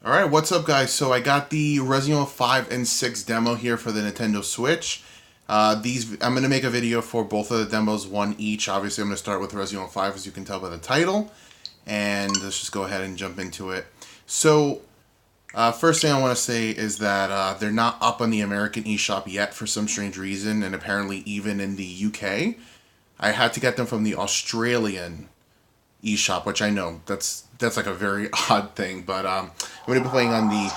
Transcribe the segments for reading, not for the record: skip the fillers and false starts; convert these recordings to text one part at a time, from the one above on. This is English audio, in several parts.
Alright, what's up guys? So I got the Resident Evil 5 and 6 demo here for the Nintendo Switch. I'm going to make a video for both of the demos, one each. Obviously I'm going to start with Resident Evil 5 as you can tell by the title. And let's just go ahead and jump into it. So, first thing I want to say is that they're not up on the American eShop yet for some strange reason, and apparently even in the UK. I had to get them from the Australian eShop, which I know that's like a very odd thing, but I'm going to be playing on the,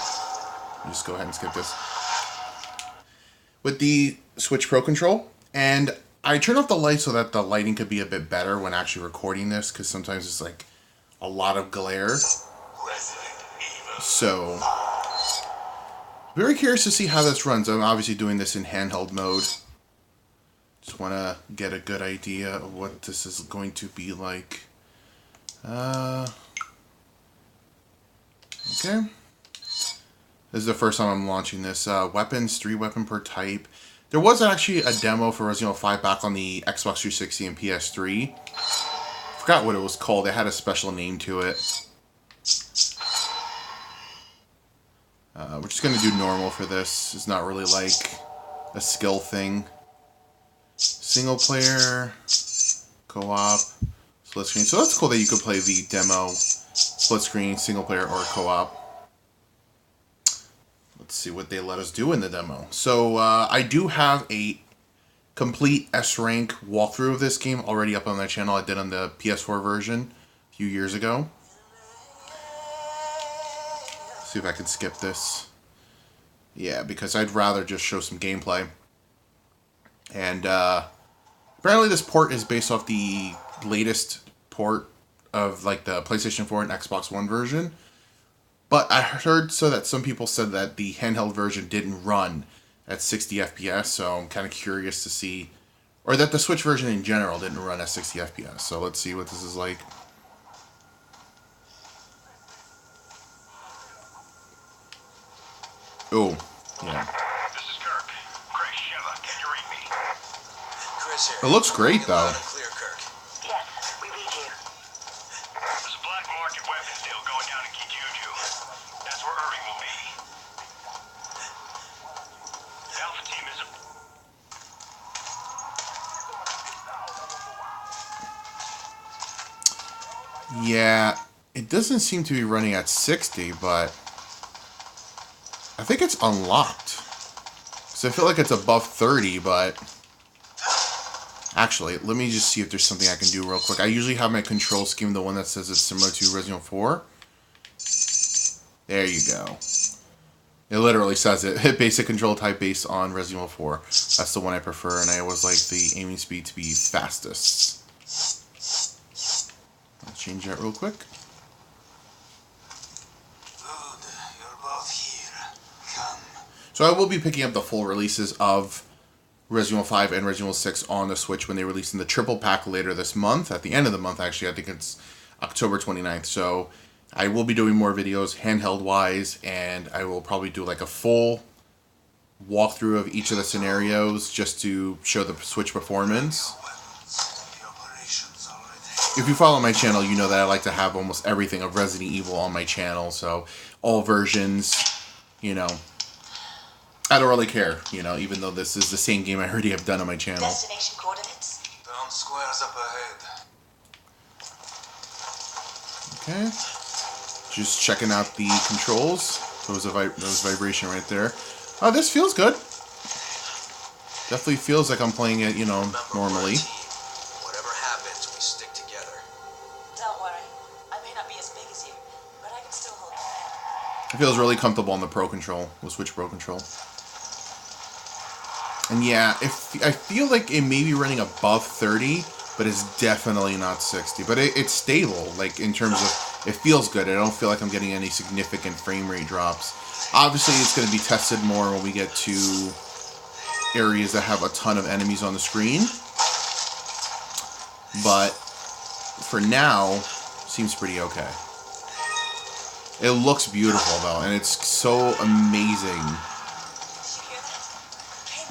just go ahead and skip this, with the Switch Pro Control, and I turned off the light so that the lighting could be a bit better when actually recording this, because sometimes it's like a lot of glare. So, very curious to see how this runs. I'm obviously doing this in handheld mode. Just want to get a good idea of what this is going to be like. Okay. This is the first time I'm launching this. Weapons, 3 weapon per type. There was actually a demo for Resident Evil 5 back on the Xbox 360 and PS3. Forgot what it was called. It had a special name to it. We're just going to do normal for this. It's not really like a skill thing. Single player, co-op, split screen. So that's cool that you could play the demo split screen, single player, or co-op. Let's see what they let us do in the demo. So I do have a complete S-rank walkthrough of this game already up on my channel. I did on the PS4 version a few years ago. See if I can skip this. Yeah, because I'd rather just show some gameplay. And apparently this port is based off the latest port of like the PlayStation 4 and Xbox One version. But I heard so that some people said that the handheld version didn't run at 60 FPS, so I'm kind of curious to see, or that the Switch version in general didn't run at 60 FPS. So let's see what this is like. Oh, yeah. This is Kirk. Chris Sheva, can you read me? Chris here. It looks great though. Clear, Kirk. Yes, we read you. There's a black market weapons deal going down in Kijuju. That's where Irving will be. The Alpha team is Yeah, it doesn't seem to be running at 60, but I think it's unlocked. So I feel like it's above 30, but actually, let me just see if there's something I can do real quick. I usually have my control scheme, the one that says it's similar to Resident Evil 4. There you go. It literally says it. Basic control type based on Resident Evil 4. That's the one I prefer, and I always like the aiming speed to be fastest. Let's change that real quick. So I will be picking up the full releases of Resident Evil 5 and Resident Evil 6 on the Switch when they release in the triple pack later this month. At the end of the month, actually. I think it's October 29th. So I will be doing more videos handheld-wise, and I will probably do like a full walkthrough of each of the scenarios just to show the Switch performance. If you follow my channel, you know that I like to have almost everything of Resident Evil on my channel. So all versions, you know. I don't really care, you know, even though this is the same game I already have done on my channel. Destination coordinates. Down squares up ahead. Okay. Just checking out the controls. There was vibration right there. Oh, this feels good. Definitely feels like I'm playing it, you know, normally. Whatever happens, we stick together. Don't worry. I may not be as big as you, but I can still hold you. It feels really comfortable on the Pro Control, the Switch Pro Control. And yeah, I feel like it may be running above 30, but it's definitely not 60. But it's stable, like in terms of, it feels good. I don't feel like I'm getting any significant frame rate drops. Obviously, it's going to be tested more when we get to areas that have a ton of enemies on the screen. But for now, seems pretty okay. It looks beautiful though, and it's so amazing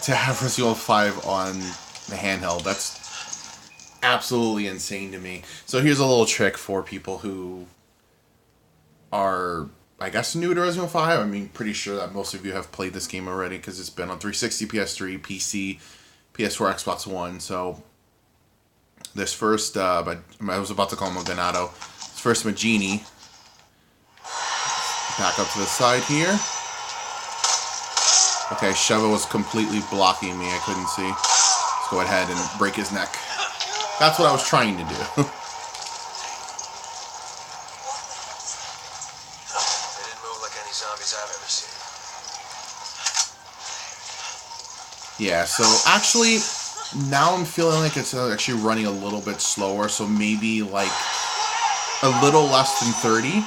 to have Resident Evil 5 on the handheld. That's absolutely insane to me. So here's a little trick for people who are I guess, new to Resident Evil 5. I mean, pretty sure that most of you have played this game already because it's been on 360, PS3, PC, PS4, Xbox One. So this first, I was about to call him a Venato. This first Magini. Back up to the side here. Okay, Sheva was completely blocking me. I couldn't see. Let's go ahead and break his neck. That's what I was trying to do. They didn't move like any zombies I've ever seen. Yeah, so actually, now I'm feeling like it's actually running a little bit slower. So maybe like a little less than 30.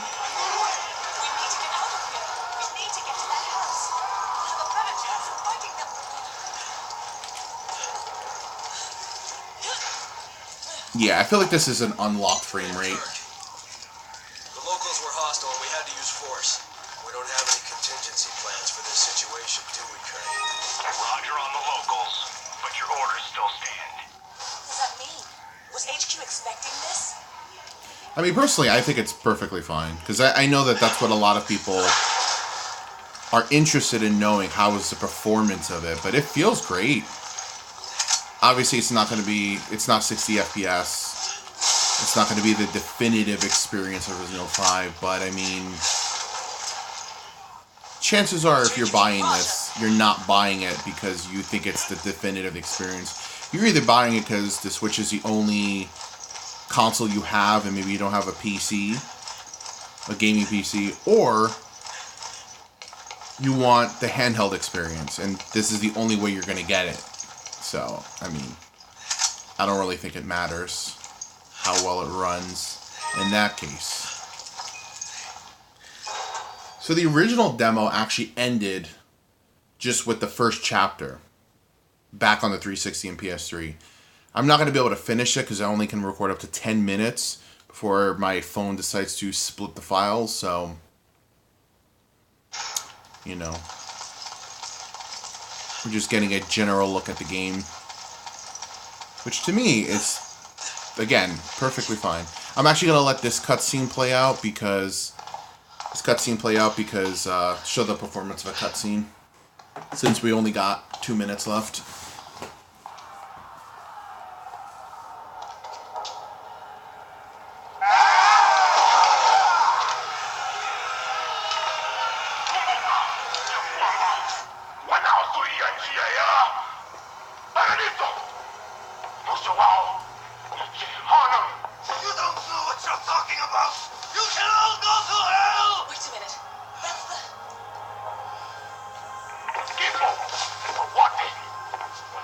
Yeah, I feel like this is an unlocked frame rate. The locals were hostile and we had to use force. We don't have any contingency plans for this situation, do we, Kurt? Roger on the locals, but your orders still stand. What does that mean? Was HQ expecting this? I mean, personally, I think it's perfectly fine. Because I know that that's what a lot of people are interested in knowing. How is the performance of it? But it feels great. Obviously, it's not 60 FPS. It's not going to be the definitive experience of Resident Evil 5, but I mean, chances are if you're buying this, you're not buying it because you think it's the definitive experience. You're either buying it because the Switch is the only console you have and maybe you don't have a PC, a gaming PC, or you want the handheld experience, and this is the only way you're going to get it. So, I mean, I don't really think it matters how well it runs in that case. So the original demo actually ended just with the first chapter back on the 360 and PS3. I'm not going to be able to finish it because I only can record up to 10 minutes before my phone decides to split the files. So, you know, we're just getting a general look at the game, which to me is, again, perfectly fine. I'm actually going to let this cutscene play out because show the performance of a cutscene since we only got 2 minutes left. You don't know what you're talking about! You can all go to hell! Wait a minute. That's the... Tipo, what?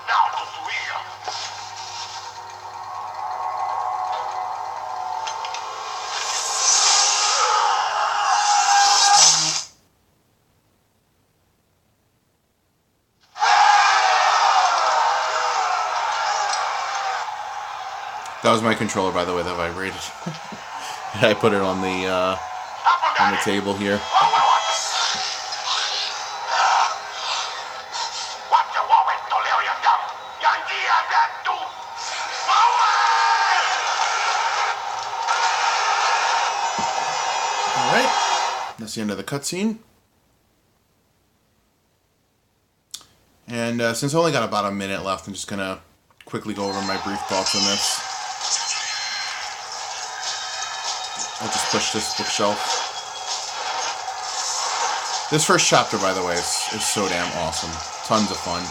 Now to Suia. That was my controller, by the way, that vibrated. I put it on the table here. Alright, that's the end of the cutscene. And since I only got about a minute left, I'm just going to quickly go over my brief thoughts on this. I'll just push this bookshelf. This first chapter, by the way, is so damn awesome. Tons of fun.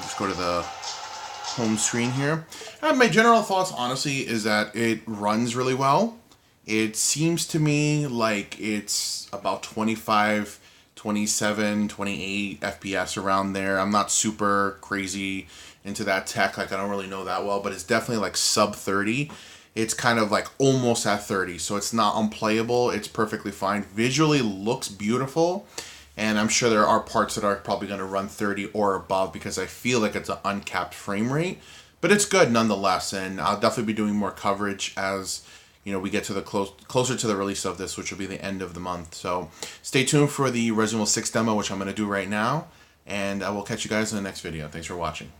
Just go to the home screen here. My general thoughts, honestly, is that it runs really well. It seems to me like it's about 25, 27, 28 FPS around there. I'm not super crazy into that tech. Like, I don't really know that well, but it's definitely like sub 30. It's kind of like almost at 30, so it's not unplayable. It's perfectly fine. Visually looks beautiful, and I'm sure there are parts that are probably going to run 30 or above because I feel like it's an uncapped frame rate. But it's good nonetheless, and I'll definitely be doing more coverage as, you know, we get to the closer to the release of this, which will be the end of the month. So stay tuned for the Resident Evil 6 demo, which I'm going to do right now, and I will catch you guys in the next video. Thanks for watching.